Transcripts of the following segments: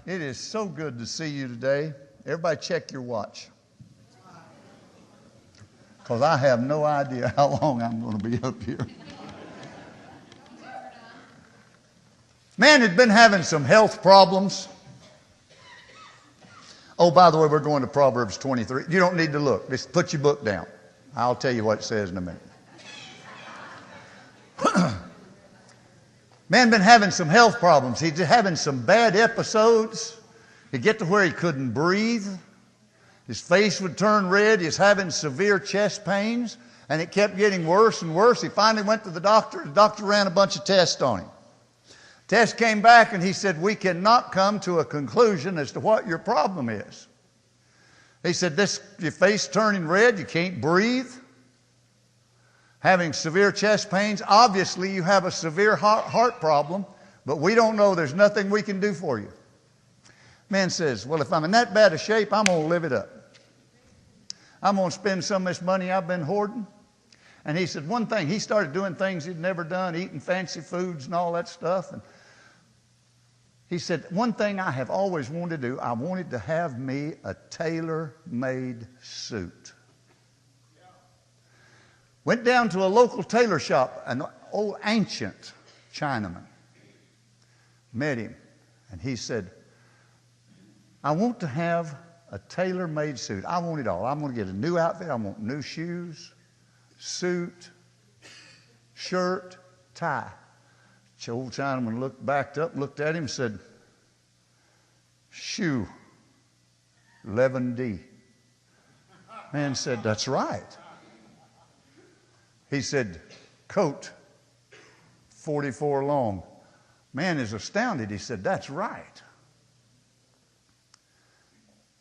It is so good to see you today. Everybody check your watch. Because I have no idea how long I'm going to be up here. Man had been having some health problems. Oh, by the way, we're going to Proverbs 23. You don't need to look. Just put your book down. I'll tell you what it says in a minute. Man been having some health problems. He's having some bad episodes. He'd get to where he couldn't breathe. His face would turn red. He's having severe chest pains. And it kept getting worse and worse. He finally went to the doctor. The doctor ran a bunch of tests on him. Test came back and he said, we cannot come to a conclusion as to what your problem is. He said, your face turning red, you can't breathe. Having severe chest pains. Obviously, you have a severe heart problem, but we don't know. There's nothing we can do for you. Man says, well, if I'm in that bad a shape, I'm going to live it up. I'm going to spend some of this money I've been hoarding. And he said one thing, he started doing things he'd never done, eating fancy foods and all that stuff. And he said, one thing I have always wanted to do, I wanted to have me a tailor-made suit. Went down to a local tailor shop, an old ancient Chinaman. Met him, and he said, I want to have a tailor-made suit. I want it all. I'm going to get a new outfit. I want new shoes, suit, shirt, tie. The old Chinaman backed up, looked at him, and said, shoe, 11D. Man said, that's right. He said, coat, 44 long. Man is astounded. He said, that's right.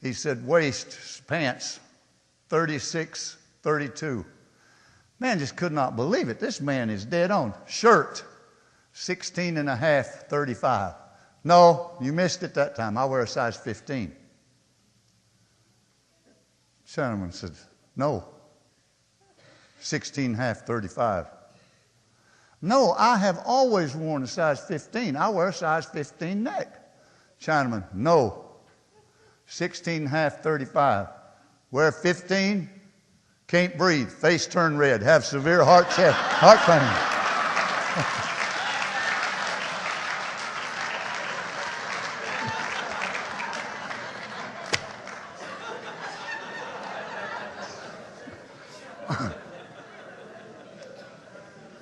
He said, waist, pants, 36, 32. Man just could not believe it. This man is dead on. Shirt, 16 and a half, 35. No, you missed it that time. I wear a size 15. Gentleman said, no. 16 and a half, 35. No, I have always worn a size 15. I wear a size 15 neck. Chinaman, no. 16 and a half, 35. Wear 15, can't breathe, face turn red, have severe heart pain.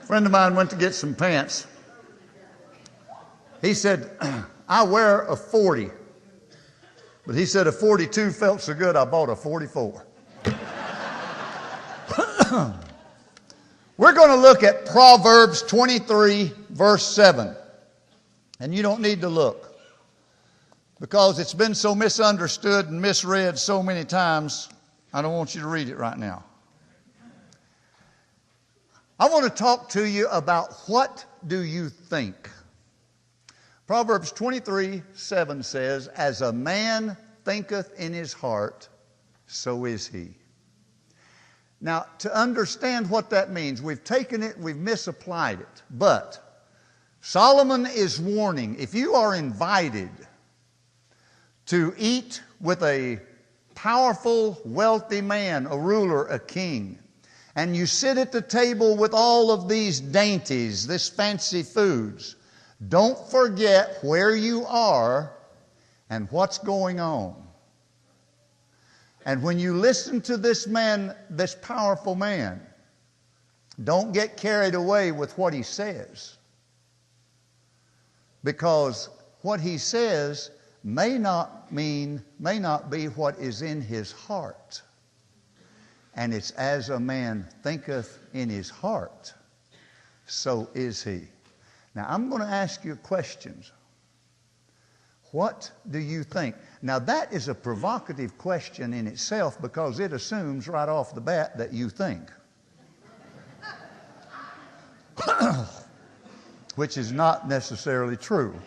A friend of mine went to get some pants. He said, I wear a 40. But he said a 42 felt so good, I bought a 44. We're going to look at Proverbs 23, verse 7. And you don't need to look, because it's been so misunderstood and misread so many times, I don't want you to read it right now. I want to talk to you about what do you think. Proverbs 23, 7 says, as a man thinketh in his heart, so is he. Now, to understand what that means, we've taken it, we've misapplied it. But Solomon is warning, if you are invited to eat with a powerful, wealthy man, a ruler, a king, and you sit at the table with all of these dainties, this fancy foods, don't forget where you are and what's going on. And when you listen to this man, this powerful man, don't get carried away with what he says. Because what he says may not be what is in his heart. And it's as a man thinketh in his heart, so is he. Now, I'm going to ask you questions. What do you think? Now, that is a provocative question in itself, because it assumes right off the bat that you think. Which is not necessarily true.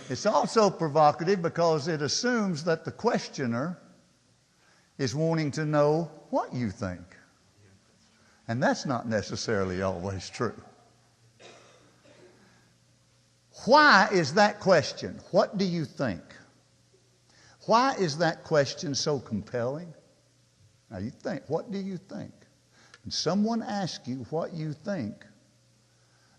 It's also provocative because it assumes that the questioner is wanting to know what you think. And that's not necessarily always true. Why is that question? What do you think? Why is that question so compelling? Now you think, what do you think? When someone asks you what you think,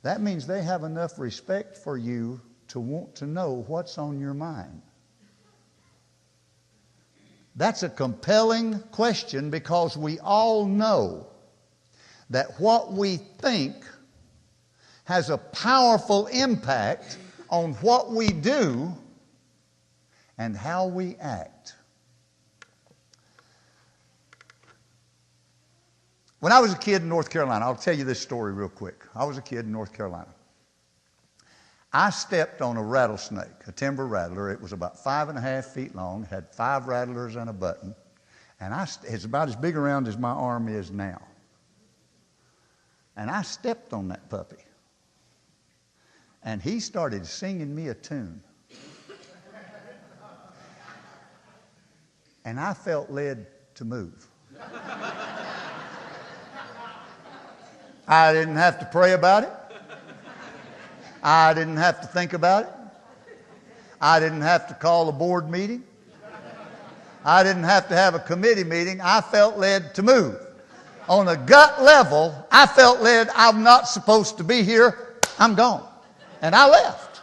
that means they have enough respect for you to want to know what's on your mind. That's a compelling question because we all know that what we think has a powerful impact on what we do and how we act. When I was a kid in North Carolina, I'll tell you this story real quick. I was a kid in North Carolina. I stepped on a rattlesnake, a timber rattler. It was about 5.5 feet long, had 5 rattlers and a button, and it's about as big around as my arm is now. And I stepped on that puppy, and he started singing me a tune. And I felt led to move. I didn't have to pray about it. I didn't have to think about it. I didn't have to call a board meeting. I didn't have to have a committee meeting. I felt led to move. On a gut level, I felt led, I'm not supposed to be here. I'm gone. And I left.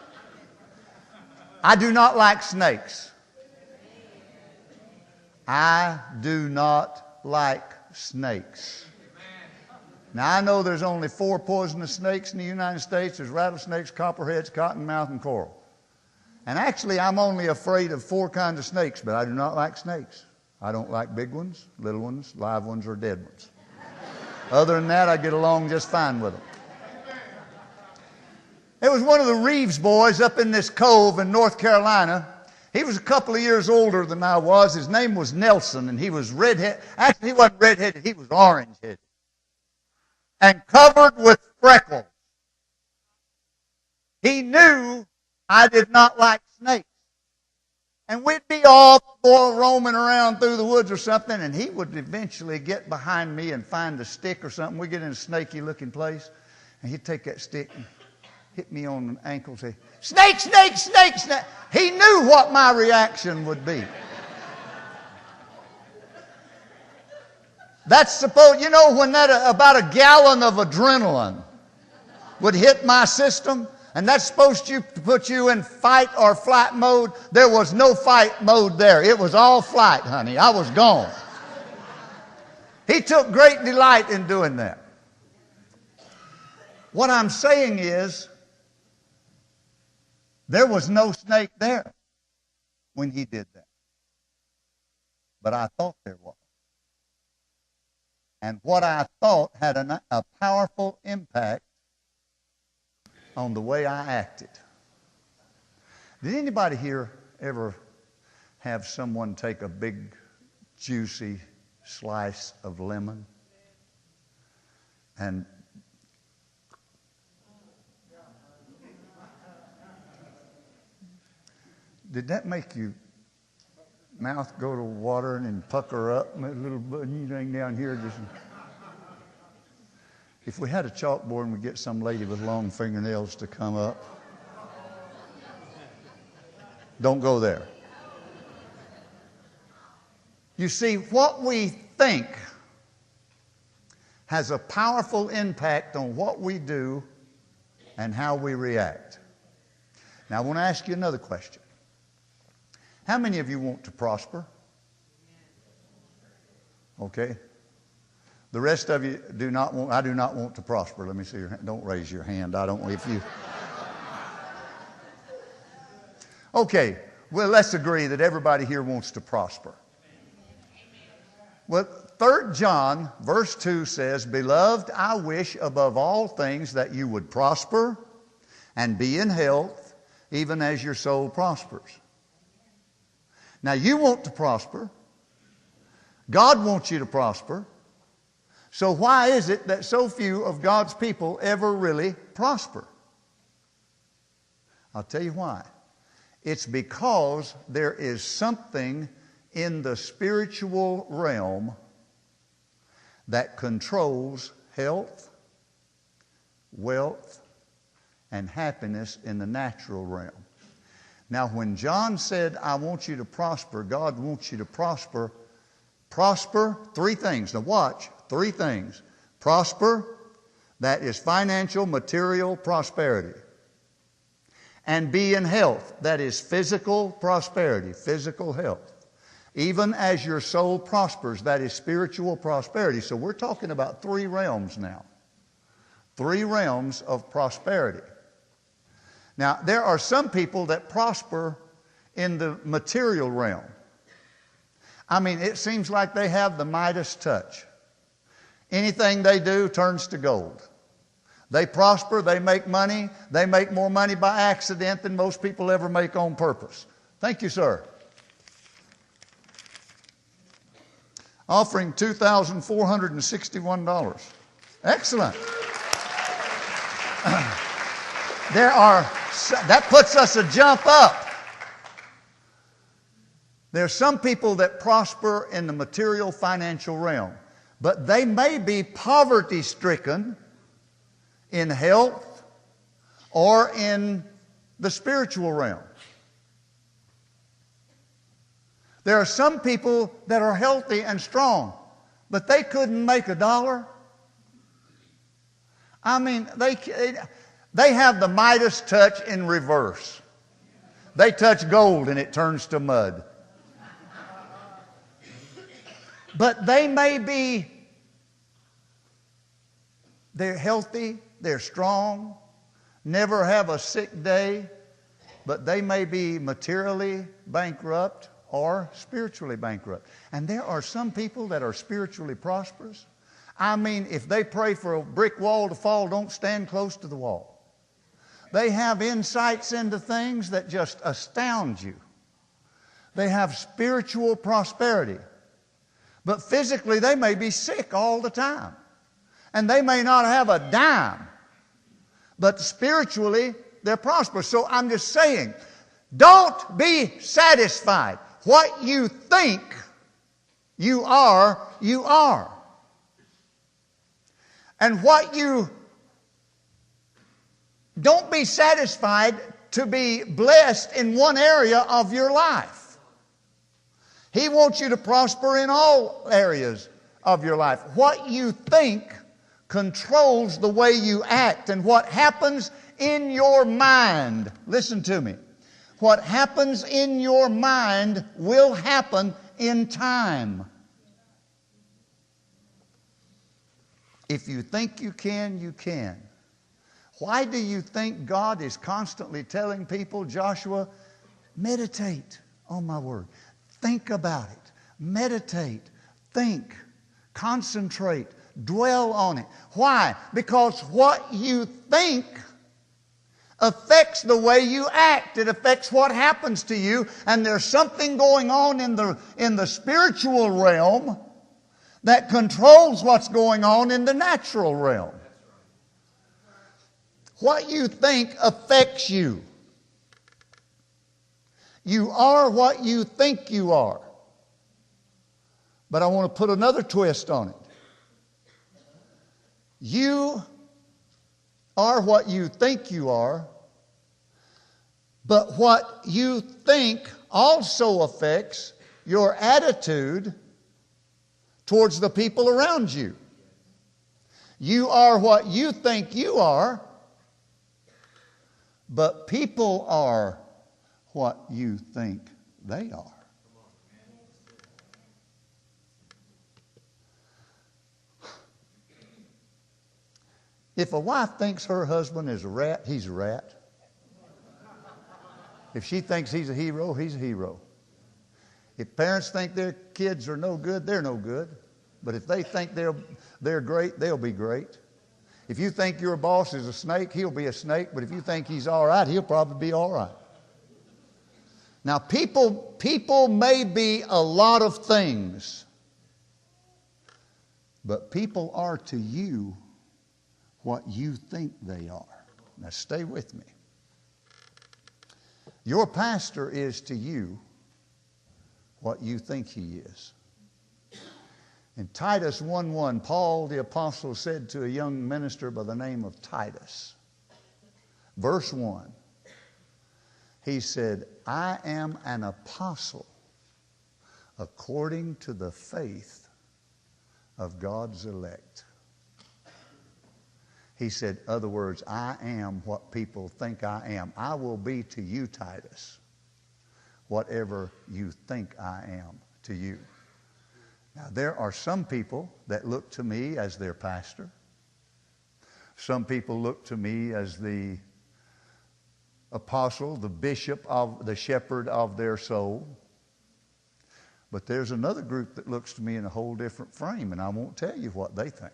I do not like snakes. I do not like snakes. Now, I know there's only 4 poisonous snakes in the United States. There's rattlesnakes, copperheads, cottonmouth, and coral. And actually, I'm only afraid of 4 kinds of snakes, but I do not like snakes. I don't like big ones, little ones, live ones, or dead ones. Other than that, I get along just fine with them. There was one of the Reeves boys up in this cove in North Carolina. He was a couple of years older than I was. His name was Nelson, and he was redheaded. Actually, he wasn't redheaded. He was orange-headed and covered with freckles. He knew I did not like snakes. And we'd be all roaming around through the woods or something, and he would eventually get behind me and find a stick or something. We'd get in a snaky-looking place, and he'd take that stick and hit me on the ankle and say, "Snake, snake, snake, snake." He knew what my reaction would be. That's supposed, you know, when that about a gallon of adrenaline would hit my system, and that's supposed to put you in fight or flight mode. There was no fight mode there. It was all flight, honey. I was gone. He took great delight in doing that. What I'm saying is, there was no snake there when he did that. But I thought there was. And what I thought had a powerful impact on the way I acted. Did anybody here ever have someone take a big, juicy slice of lemon and did that make your mouth go to watering and pucker up? A little thing down here just. If we had a chalkboard and we get some lady with long fingernails to come up, don't go there. You see, what we think has a powerful impact on what we do and how we react. Now, I want to ask you another question. How many of you want to prosper? Okay. The rest of you do not want. I do not want to prosper. Let me see your hand. Don't raise your hand. I don't. If you. Okay. Well, let's agree that everybody here wants to prosper. Well, 3 John verse 2 says, "Beloved, I wish above all things that you would prosper and be in health, even as your soul prospers." Now, you want to prosper. God wants you to prosper. So why is it that so few of God's people ever really prosper? I'll tell you why. It's because there is something in the spiritual realm that controls health, wealth, and happiness in the natural realm. Now, when John said, I want you to prosper, God wants you to prosper. Prosper, three things. Now watch, three things. Prosper, that is financial, material prosperity. And be in health, that is physical prosperity, physical health. Even as your soul prospers, that is spiritual prosperity. So we're talking about three realms now. Three realms of prosperity. Now, there are some people that prosper in the material realm. I mean, it seems like they have the Midas touch. Anything they do turns to gold. They prosper, they make money, they make more money by accident than most people ever make on purpose. Thank you, sir. Offering $2,461. Excellent. That puts us a jump up. There are some people that prosper in the material financial realm, but they may be poverty-stricken in health or in the spiritual realm. There are some people that are healthy and strong, but they couldn't make $1. I mean, they have the Midas touch in reverse. They touch gold and it turns to mud. But they're healthy, they're strong, never have a sick day, but they may be materially bankrupt or spiritually bankrupt. And there are some people that are spiritually prosperous. I mean, if they pray for a brick wall to fall, don't stand close to the wall. They have insights into things that just astound you. They have spiritual prosperity. But physically, they may be sick all the time. And they may not have a dime. But spiritually, they're prosperous. So I'm just saying, don't be satisfied. What you think you are, you are. And don't be satisfied to be blessed in one area of your life. He wants you to prosper in all areas of your life. What you think controls the way you act, and what happens in your mind. Listen to me. What happens in your mind will happen in time. If you think you can, you can. Why do you think God is constantly telling people, Joshua, meditate on my word. Think about it. Meditate. Think. Concentrate. Dwell on it. Why? Because what you think affects the way you act. It affects what happens to you. And there's something going on in the spiritual realm that controls what's going on in the natural realm. What you think affects you. You are what you think you are. But I want to put another twist on it. You are what you think you are, but what you think also affects your attitude towards the people around you. You are what you think you are, but people are what you think they are. If a wife thinks her husband is a rat, he's a rat. If she thinks he's a hero, he's a hero. If parents think their kids are no good, they're no good. But if they think they're great, they'll be great. If you think your boss is a snake, he'll be a snake. But if you think he's all right, he'll probably be all right. Now, people may be a lot of things, but people are to you what you think they are. Now, stay with me. Your pastor is to you what you think he is. In Titus 1:1, Paul the apostle said to a young minister by the name of Titus, verse 1, he said, I am an apostle according to the faith of God's elect. He said, in other words, I am what people think I am. I will be to you, Titus, whatever you think I am to you. Now, there are some people that look to me as their pastor. Some people look to me as the apostle, the bishop, the shepherd of their soul. But there's another group that looks to me in a whole different frame, and I won't tell you what they think.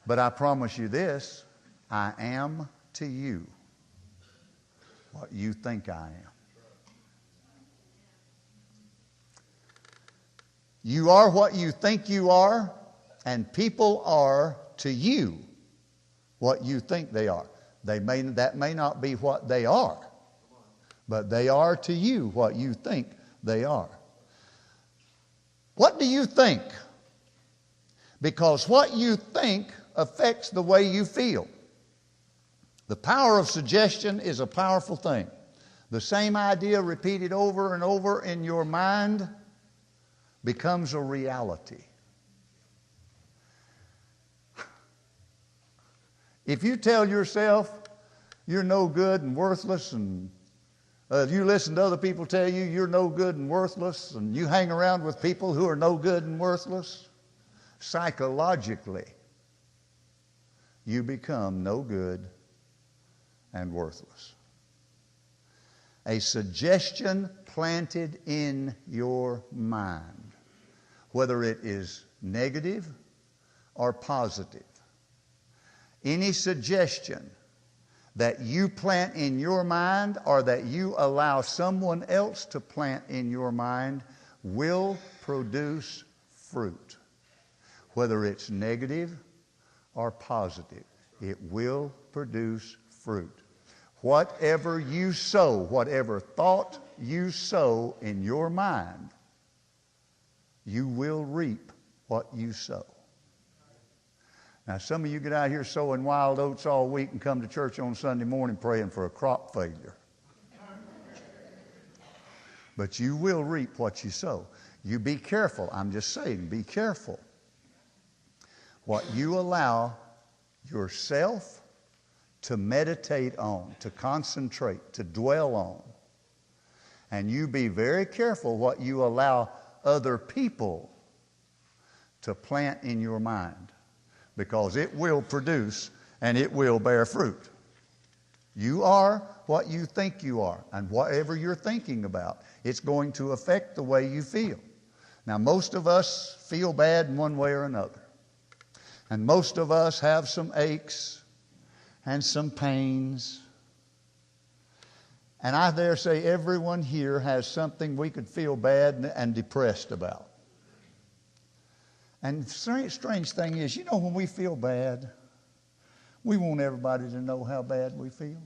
But I promise you this, I am to you what you think I am. You are what you think you are, and people are to you what you think they are. That may not be what they are, but they are to you what you think they are. What do you think? Because what you think affects the way you feel. The power of suggestion is a powerful thing. The same idea repeated over and over in your mind becomes a reality. If you tell yourself you're no good and worthless, and you listen to other people tell you you're no good and worthless, and you hang around with people who are no good and worthless, psychologically, you become no good and worthless. A suggestion planted in your mind, whether it is negative or positive, any suggestion that you plant in your mind or that you allow someone else to plant in your mind will produce fruit. Whether it's negative or positive, it will produce fruit. Whatever you sow, whatever thought you sow in your mind, you will reap what you sow. Now, some of you get out here sowing wild oats all week and come to church on Sunday morning praying for a crop failure. But you will reap what you sow. You be careful. I'm just saying, be careful. What you allow yourself to meditate on, to concentrate, to dwell on. And you be very careful what you allow other people to plant in your mind, because it will produce and it will bear fruit. You are what you think you are, and whatever you're thinking about, it's going to affect the way you feel. Now, most of us feel bad in one way or another. And most of us have some aches and some pains. And I dare say everyone here has something we could feel bad and depressed about. And the strange thing is, you know, when we feel bad, we want everybody to know how bad we feel.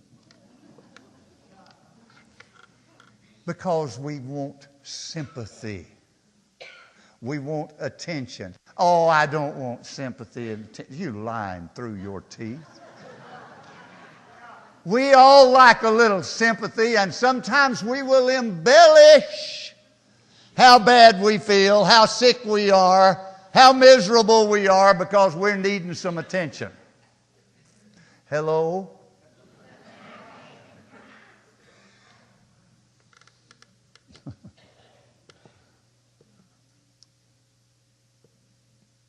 Because we want sympathy. We want attention. Oh, I don't want sympathy and attention. You lying through your teeth. We all like a little sympathy, and sometimes we will embellish how bad we feel, how sick we are, how miserable we are because we're needing some attention. Hello?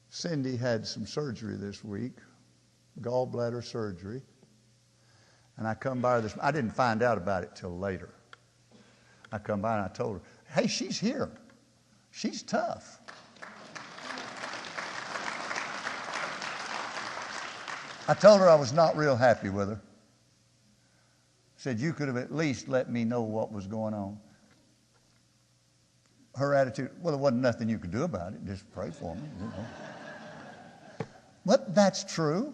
Cindy had some surgery this week, gallbladder surgery. And I come by this, I didn't find out about it till later. I come by and I told her, hey, she's here. She's tough. I told her I was not real happy with her. Said, you could have at least let me know what was going on. Her attitude, well, there wasn't nothing you could do about it. Just pray for me. You know. But that's true.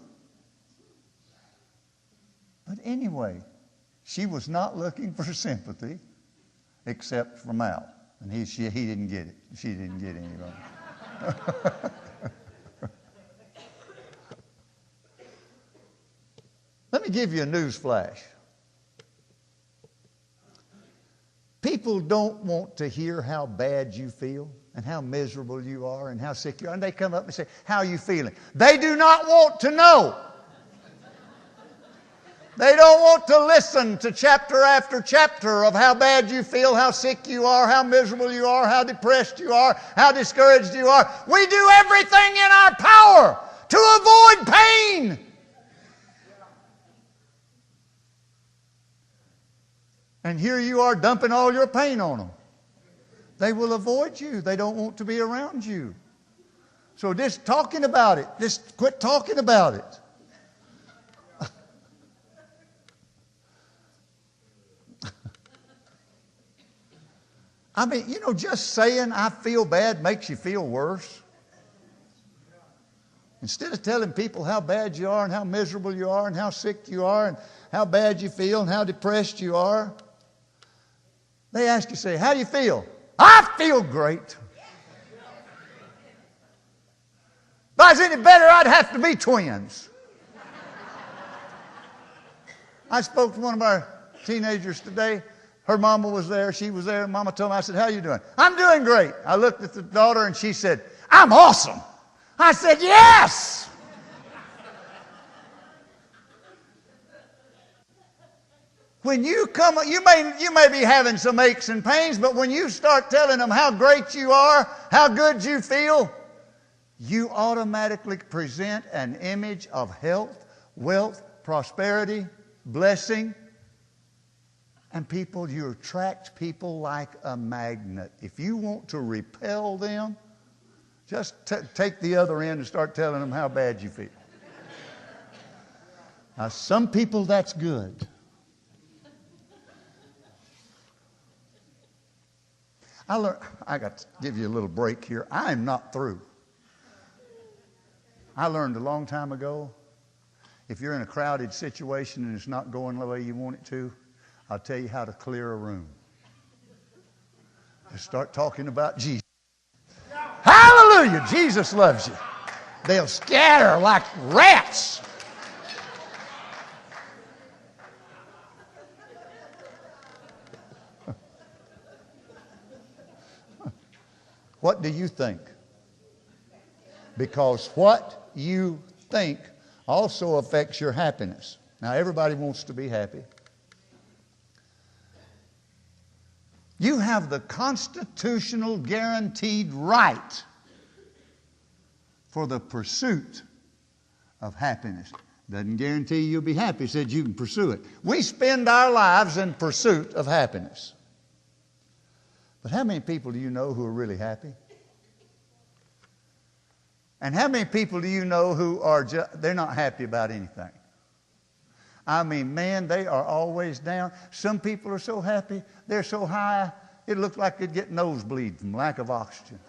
But anyway, she was not looking for sympathy except from Al. And he didn't get it. She didn't get any of it. me give you a news flash. People don't want to hear how bad you feel and how miserable you are and how sick you are. And they come up and say, how are you feeling? They do not want to know. They don't want to listen to chapter after chapter of how bad you feel, how sick you are, how miserable you are, how depressed you are, how discouraged you are. We do everything in our power to avoid pain. And here you are dumping all your pain on them. They will avoid you. They don't want to be around you. So just talking about it. Just quit talking about it. I mean, just saying I feel bad makes you feel worse. Instead of telling people how bad you are and how miserable you are and how sick you are and how bad you feel and how depressed you are, they ask you, say, how do you feel? I feel great. If I was any better, I'd have to be twins. I spoke to one of our teenagers today. Her mama was there. She was there. Mama told me, I said, how you doing? I'm doing great. I looked at the daughter and she said, I'm awesome. I said, yes. When you come, you may be having some aches and pains, but when you start telling them how great you are, how good you feel, you automatically present an image of health, wealth, prosperity, blessing. And you attract people like a magnet. If you want to repel them, just take the other end and start telling them how bad you feel. Now, some people, that's good. I got to give you a little break here. I am not through. I learned a long time ago, if you're in a crowded situation and it's not going the way you want it to, I'll tell you how to clear a room. Just start talking about Jesus. Hallelujah! Jesus loves you. They'll scatter like rats. What do you think? Because what you think also affects your happiness. Now, everybody wants to be happy. You have the constitutional guaranteed right for the pursuit of happiness. Doesn't guarantee you'll be happy. It said you can pursue it. We spend our lives in pursuit of happiness. But how many people do you know who are really happy? And how many people do you know who are they're not happy about anything? I mean, man, they are always down. Some people are so happy, they're so high, it looks like they'd get nosebleed from lack of oxygen.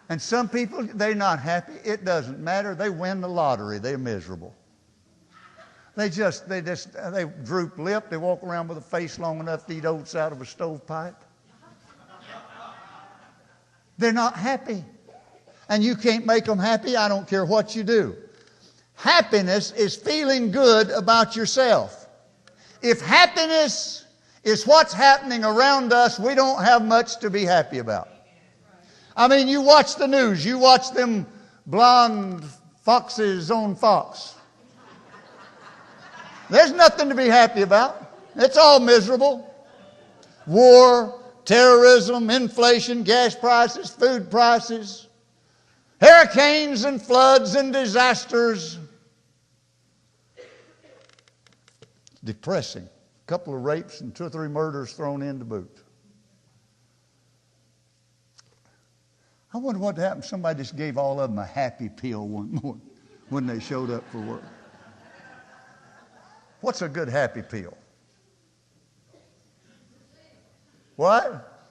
And some people, they're not happy. It doesn't matter. They win the lottery. They're miserable. They droop lip. They walk around with a face long enough to eat oats out of a stovepipe. They're not happy. And you can't make them happy. I don't care what you do. Happiness is feeling good about yourself. If happiness is what's happening around us, we don't have much to be happy about. I mean, you watch the news. You watch them blonde foxes on Fox. There's nothing to be happy about. It's all miserable. War, terrorism, inflation, gas prices, food prices, hurricanes and floods and disasters. Depressing. A couple of rapes and 2 or 3 murders thrown in to boot. I wonder what happened. Somebody just gave all of them a happy pill one morning when they showed up for work. What's a good happy pill? What?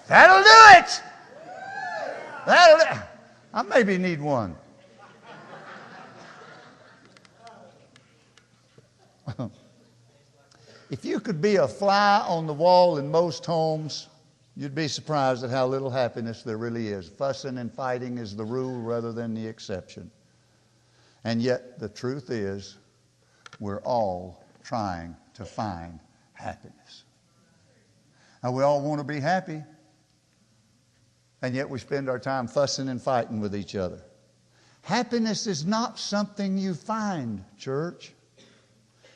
That'll do it. I maybe need one. If you could be a fly on the wall in most homes, you'd be surprised at how little happiness there really is. Fussing and fighting is the rule rather than the exception. And yet the truth is, we're all trying to find happiness. Now, we all want to be happy, and yet we spend our time fussing and fighting with each other. Happiness is not something you find, church.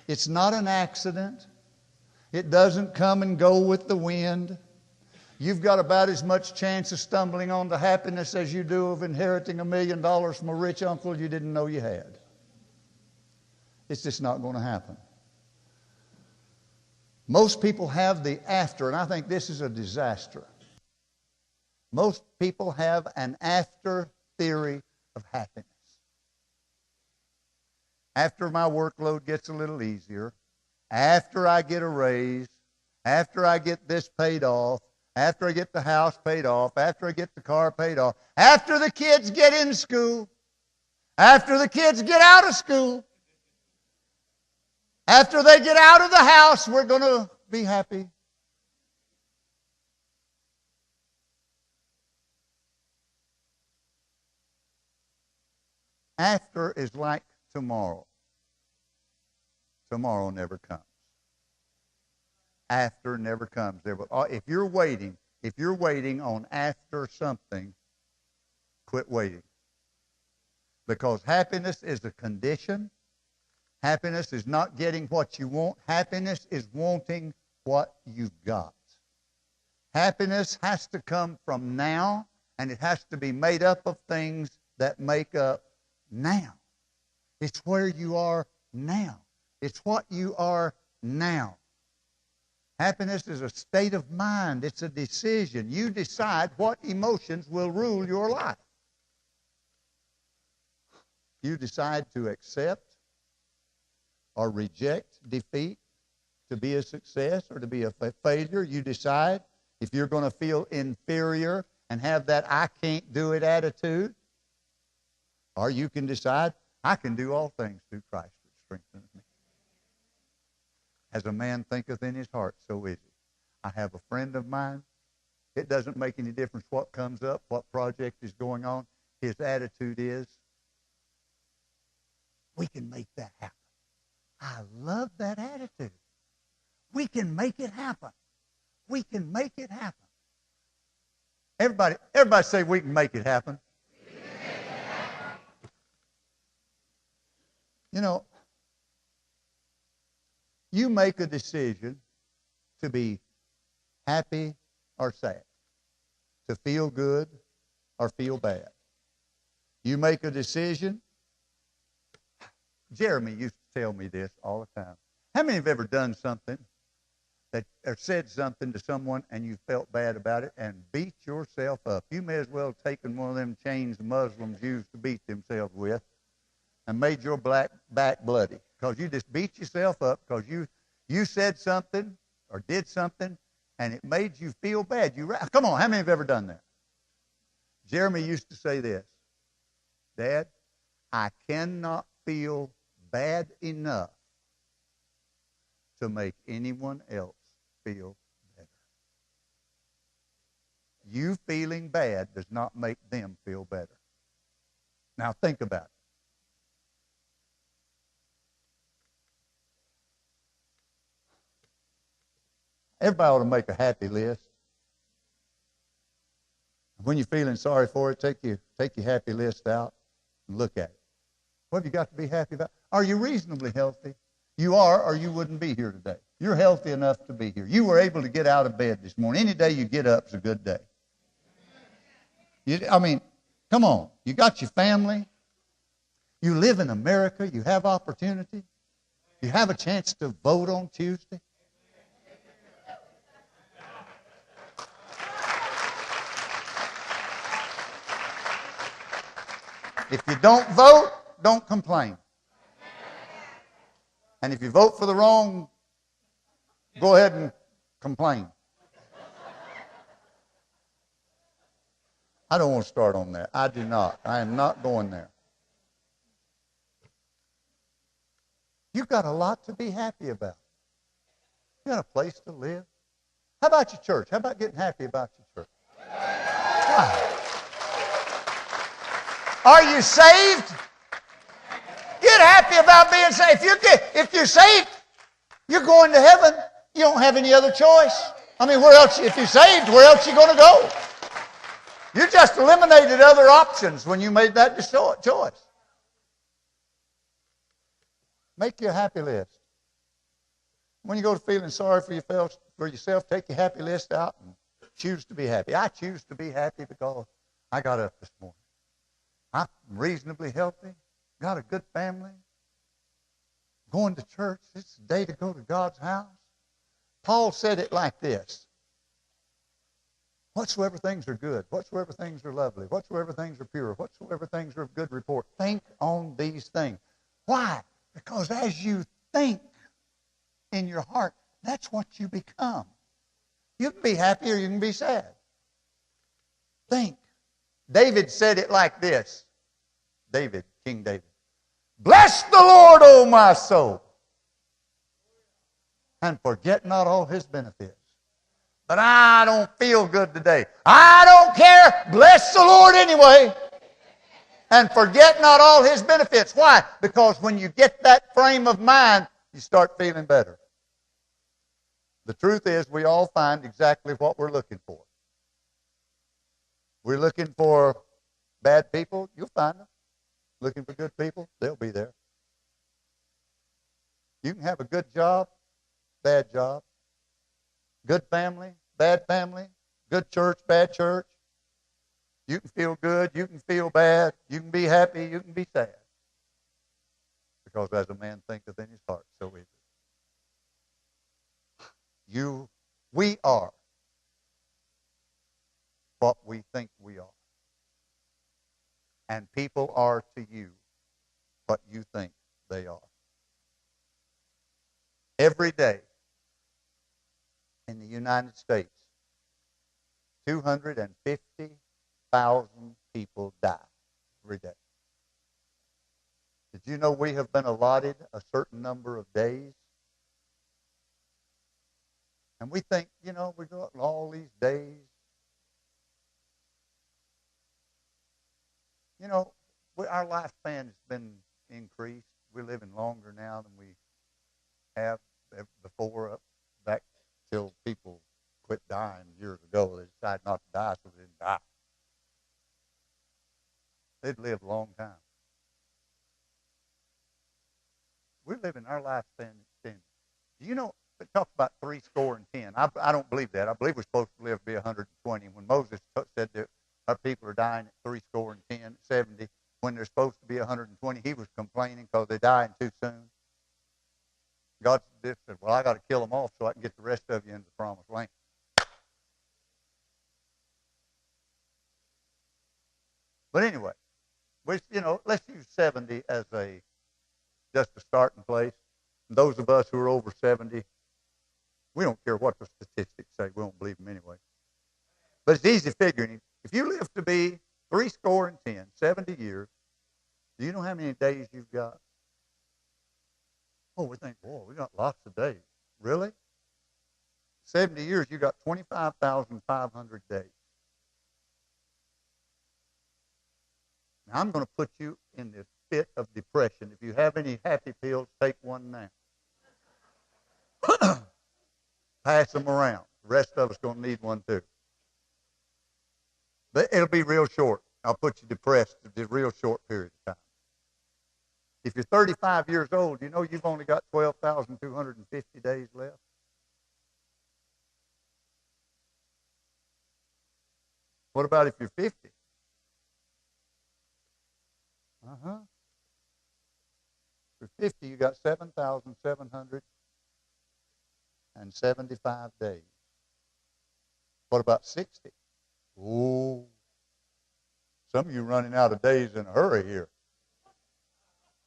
It's not an accident. It doesn't come and go with the wind. You've got about as much chance of stumbling onto happiness as you do of inheriting $1 million from a rich uncle you didn't know you had. It's just not going to happen. Most people have the after, and I think this is a disaster. Most people have an after theory of happiness. After my workload gets a little easier, after I get a raise, after I get this paid off, after I get the house paid off, after I get the car paid off, after the kids get in school, after the kids get out of school, after they get out of the house, we're going to be happy. After is like tomorrow. Tomorrow never comes. After never comes. If you're waiting on after something, quit waiting. Because happiness is a condition. Happiness is not getting what you want. Happiness is wanting what you've got. Happiness has to come from now, and it has to be made up of things that make up now. It's where you are now. It's what you are now. Happiness is a state of mind. It's a decision. You decide what emotions will rule your life. You decide to accept or reject defeat, to be a success or to be a failure. You decide if you're going to feel inferior and have that I can't do it attitude, or you can decide I can do all things through Christ that strengthens me. As a man thinketh in his heart, so is he. I have a friend of mine. It doesn't make any difference what comes up, what project is going on. His attitude is, we can make that happen. I love that attitude. We can make it happen. We can make it happen. Everybody say we can make it happen. We can make it happen. You know, you make a decision to be happy or sad, to feel good or feel bad. You make a decision. Jeremy used to tell me this all the time. How many have ever done something or said something to someone and you felt bad about it and beat yourself up? You may as well have taken one of them chains the Muslims used to beat themselves with and made your back bloody, because you just beat yourself up because you said something or did something and it made you feel bad. Come on, how many have ever done that? Jeremy used to say this, Dad, I cannot feel bad enough to make anyone else feel better. You feeling bad does not make them feel better. Now think about it. Everybody ought to make a happy list. When you're feeling sorry for it, take your happy list out and look at it. What have you got to be happy about? Are you reasonably healthy? You are, or you wouldn't be here today. You're healthy enough to be here. You were able to get out of bed this morning. Any day you get up is a good day. Come on. You got your family. You live in America. You have opportunity. You have a chance to vote on Tuesday. If you don't vote, don't complain. And if you vote for the wrong, go ahead and complain. I don't want to start on that. I do not. I am not going there. You've got a lot to be happy about. You got a place to live. How about your church? How about getting happy about your church? Are you saved? about being saved. If you're saved, you're going to heaven. You don't have any other choice. I mean, where else? If you're saved, where else are you going to go? You just eliminated other options when you made that choice. Make your happy list. When you go to feeling sorry for yourself, take your happy list out and choose to be happy. I choose to be happy because I got up this morning. I'm reasonably healthy, got a good family, going to church. It's the day to go to God's house. Paul said it like this. Whatsoever things are good, whatsoever things are lovely, whatsoever things are pure, whatsoever things are of good report, think on these things. Why? Because as you think in your heart, that's what you become. You can be happy or you can be sad. Think. David said it like this. King David. Bless the Lord, O my soul, and forget not all His benefits. But I don't feel good today. I don't care. Bless the Lord anyway. And forget not all His benefits. Why? Because when you get that frame of mind, you start feeling better. The truth is, we all find exactly what we're looking for. We're looking for bad people, you'll find them. Looking for good people, they'll be there. You can have a good job, bad job. Good family, bad family. Good church, bad church. You can feel good, you can feel bad. You can be happy, you can be sad. Because as a man thinketh in his heart, so is it. We are what we think we are. And people are to you what you think they are. Every day in the United States, 250,000 people die every day. Did you know we have been allotted a certain number of days? And we think, we got all these days. Our lifespan has been increased. We're living longer now than we have before, back till people quit dying years ago. They decided not to die, so they didn't die. They'd lived a long time. We're living our lifespan extended. Do you know, they talk about 70. I don't believe that. I believe we're supposed to live to be 120. When Moses said that our people are dying at 70, when they're supposed to be 120, he was complaining because they're dying too soon. God said, well, I got to kill them off so I can get the rest of you into the promised land. But anyway, let's use 70 as just a starting place. And those of us who are over 70, we don't care what the statistics say. We don't believe them anyway. But it's easy figuring. If you live to be 70 years, do you know how many days you've got? Oh, we think, boy, we got lots of days. Really? 70 years, you got 25,500 days. Now, I'm going to put you in this fit of depression. If you have any happy pills, take one now. Pass them around. The rest of us are going to need one too. But it'll be real short. I'll put you depressed for a real short period of time. If you're 35 years old, you've only got 12,250 days left. What about if you're 50? For 50, you got 7,775 days. What about 60? Oh, some of you running out of days in a hurry here.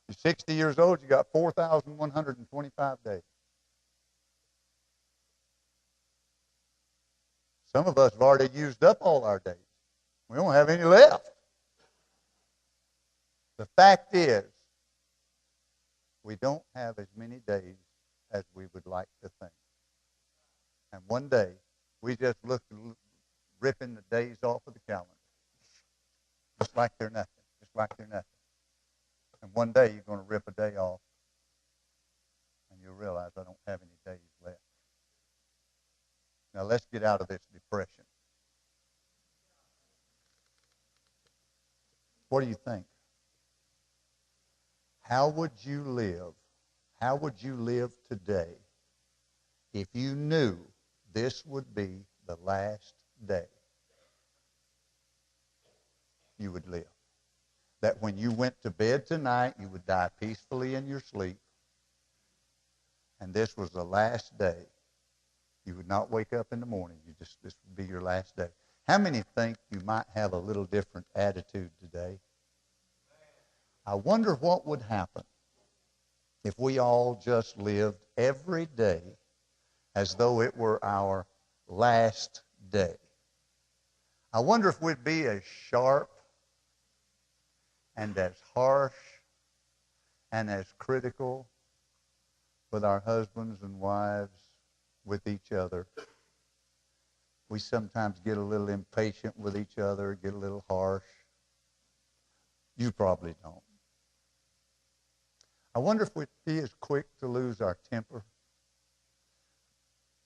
You're 60 years old, you got 4,125 days. Some of us have already used up all our days. We don't have any left. The fact is, we don't have as many days as we would like to think. And one day, we just look ripping the days off of the calendar. Just like they're nothing. Just like they're nothing. And one day you're going to rip a day off, and you'll realize I don't have any days left. Now let's get out of this depression. What do you think? How would you live? How would you live today if you knew this would be the last day you would live? That when you went to bed tonight, you would die peacefully in your sleep, and this was the last day. You would not wake up in the morning. This would be your last day. How many think you might have a little different attitude today? I wonder what would happen if we all just lived every day as though it were our last day. I wonder if we'd be as sharp and as harsh and as critical with our husbands and wives, with each other. We sometimes get a little impatient with each other, get a little harsh. You probably don't. I wonder if we'd be as quick to lose our temper.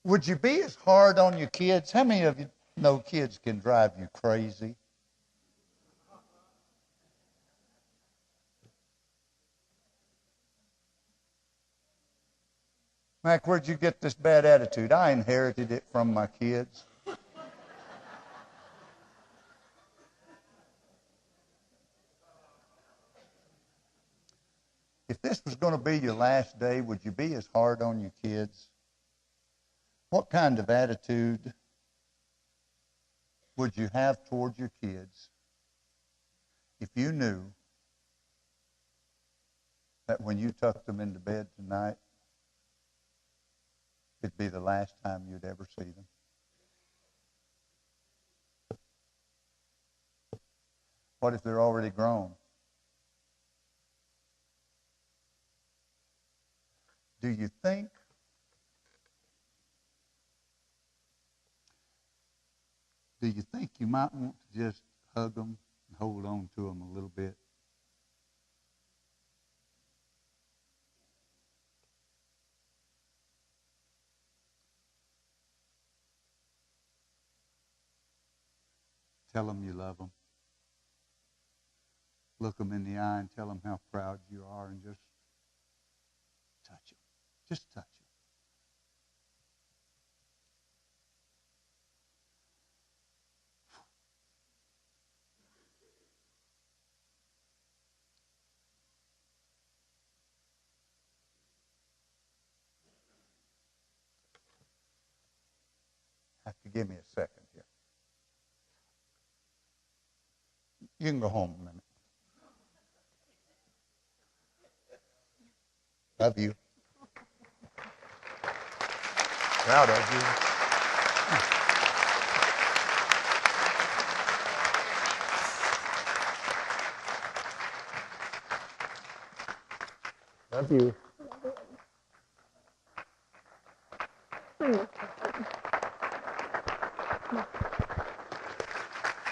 Would you be as hard on your kids? How many of you know kids can drive you crazy? Mac, where'd you get this bad attitude? I inherited it from my kids. If this was going to be your last day, would you be as hard on your kids? What kind of attitude would you have toward your kids if you knew that when you tucked them into bed tonight, it'd be the last time you'd ever see them? What if they're already grown? Do you think you might want to just hug them and hold on to them a little bit? Tell them you love them. Look them in the eye and tell them how proud you are, and just touch them. Just touch them. Have to give me a second here. You can go home a minute. Love you. Proud of you. Love you.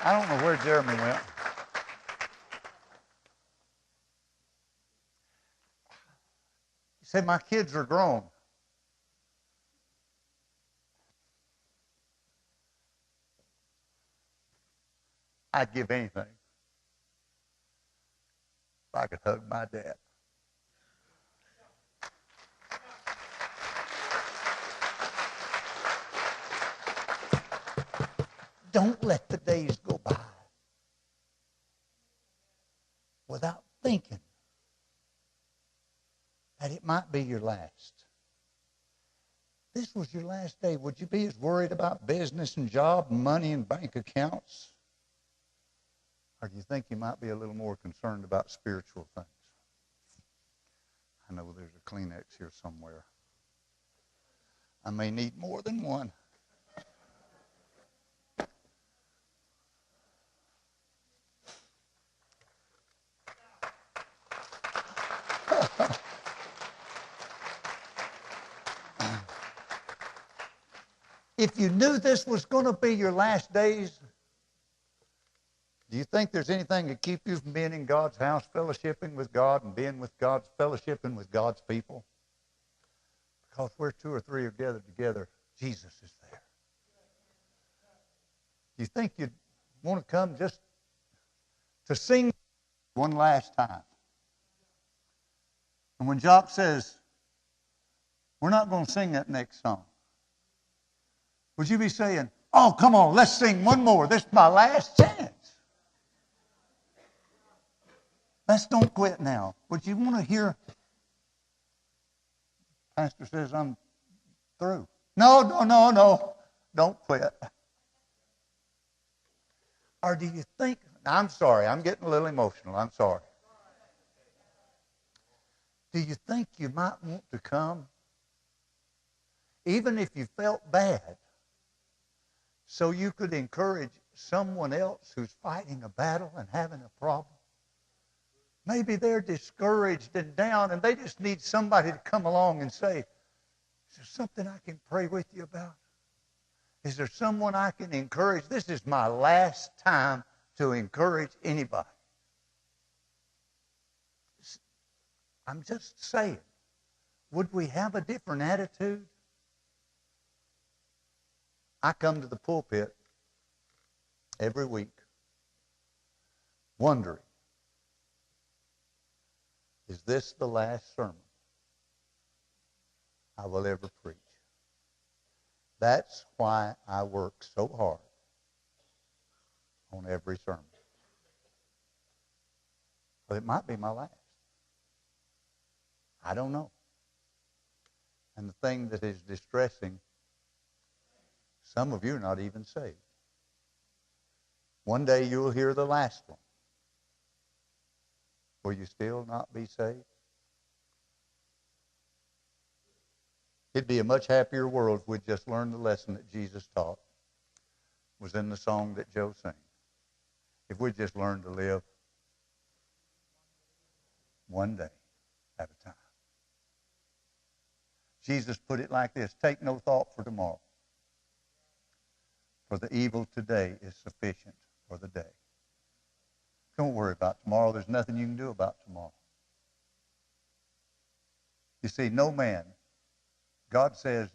I don't know where Jeremy went. He said, my kids are grown. I'd give anything if I could hug my dad. Don't let the days go by without thinking that it might be your last. This was your last day. Would you be as worried about business and job, money and bank accounts? Or do you think you might be a little more concerned about spiritual things? I know there's a Kleenex here somewhere. I may need more than one. If you knew this was going to be your last days, Do you think there's anything to keep you from being in God's house, fellowshipping with God and being with God's, fellowshipping with God's people? Because where two or three are gathered together, Jesus is there. Do you think you'd want to come just to sing one last time? And when Jock says, we're not going to sing that next song, would you be saying, oh, come on, let's sing one more. This is my last chance. Let's don't quit now. Would you want to hear, Pastor says, I'm through. No. Don't quit. Or do you think, I'm sorry, I'm getting a little emotional. I'm sorry. Do you think you might want to come, even if you felt bad, so you could encourage someone else who's fighting a battle and having a problem? Maybe they're discouraged and down, and they just need somebody to come along and say, is there something I can pray with you about? Is there someone I can encourage? This is my last time to encourage anybody. I'm just saying, would we have a different attitude? I come to the pulpit every week wondering, is this the last sermon I will ever preach? That's why I work so hard on every sermon. But it might be my last. I don't know. And the thing that is distressing, some of you are not even saved. One day you'll hear the last one. Will you still not be saved? It'd be a much happier world if we'd just learned the lesson that Jesus taught. It was in the song that Joe sang. If we'd just learned to live one day at a time. Jesus put it like this, take no thought for tomorrow, for the evil today is sufficient for the day. Don't worry about tomorrow. There's nothing you can do about tomorrow. You see, no man, God says,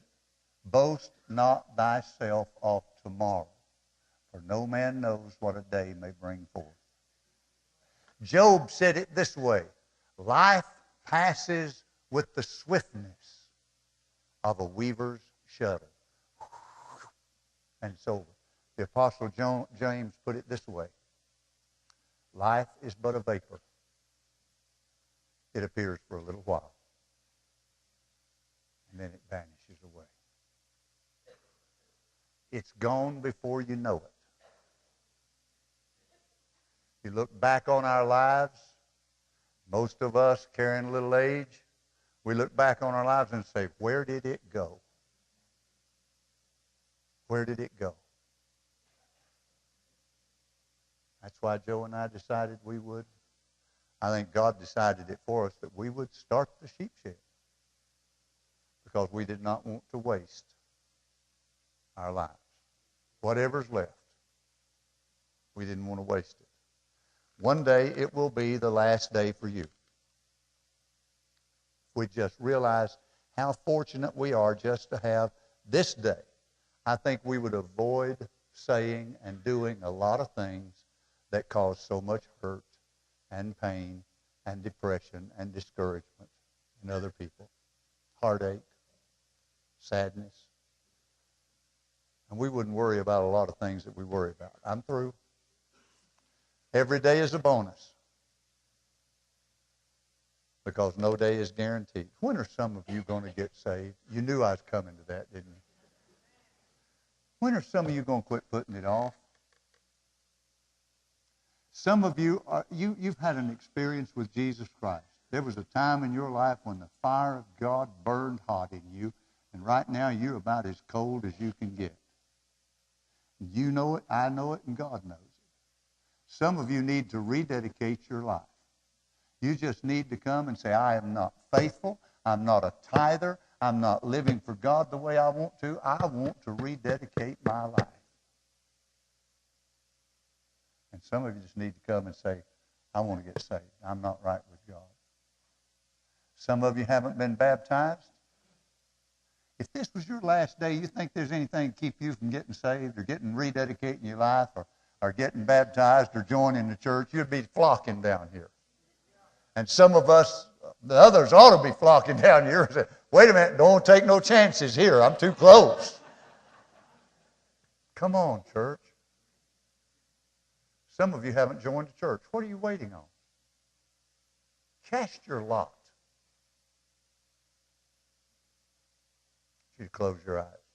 boast not thyself of tomorrow, for no man knows what a day may bring forth. Job said it this way, life passes with the swiftness of a weaver's shuttle. And so the Apostle James put it this way, life is but a vapor. It appears for a little while, and then it vanishes away. It's gone before you know it. You look back on our lives, most of us carrying a little age, we look back on our lives and say, where did it go? Where did it go? That's why Joe and I decided we would. I think God decided it for us that we would start the sheep shed because we did not want to waste our lives. Whatever's left, we didn't want to waste it. One day it will be the last day for you. We just realize how fortunate we are just to have this day. I think we would avoid saying and doing a lot of things that cause so much hurt and pain and depression and discouragement in other people. Heartache, sadness. And we wouldn't worry about a lot of things that we worry about. I'm through. Every day is a bonus. Because no day is guaranteed. When are some of you going to get saved? You knew I was coming to that, didn't you? When are some of you going to quit putting it off? Some of you, you've had an experience with Jesus Christ. There was a time in your life when the fire of God burned hot in you, and right now you're about as cold as you can get. You know it, I know it, and God knows it. Some of you need to rededicate your life. You just need to come and say, I am not faithful. I'm not a tither. I'm not living for God the way I want to. I want to rededicate my life. And some of you just need to come and say, I want to get saved. I'm not right with God. Some of you haven't been baptized. If this was your last day, you think there's anything to keep you from getting saved or getting rededicating your life or getting baptized or joining the church, you'd be flocking down here. And some of us, the others ought to be flocking down here and say, wait a minute, don't take no chances here. I'm too close. Come on, church. Some of you haven't joined the church. What are you waiting on? Cast your lot. You close your eyes.